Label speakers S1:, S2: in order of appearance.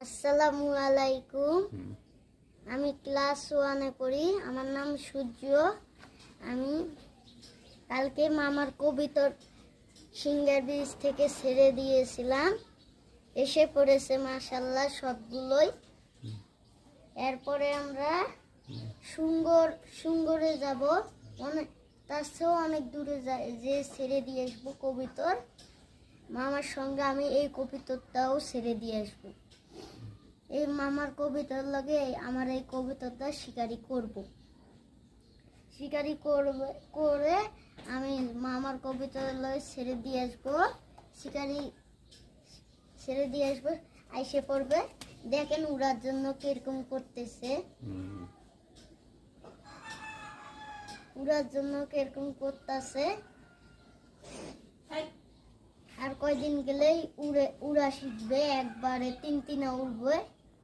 S1: আসসালামু আলাইকুম। আমি ক্লাস 1-এ পড়ি। আমার নাম সূর্য। আমি কালকে মামার কবিতর সিঙ্গার ব্রিজ থেকে ছেড়ে দিয়েছিলাম, এসে পড়েছে মাশাআল্লাহ সবগুলোই। এরপরে আমরা সুঙ্গরে যাব, তার চেয়েও অনেক দূরে যে ছেড়ে দিয়ে আসবো কবিতর। মামার সঙ্গে আমি এই কবিতরটাও ছেড়ে দিয়ে আসবো। এই মামার কবিতার লাগে আমার এই কবিতাটা শিকারি করে আমি মামার কবিতার লাগে ছেড়ে দিয়ে আসবো। শিকারি ছেড়ে দিয়ে আসবো, আইসে পড়বে। দেখেন উড়ার জন্য কিরকম করতেছে, উড়ার জন্য কিরকম করতেছে। আর কয়দিন গেলেই উড়া শিখবে, একবারে তিন উড়বে।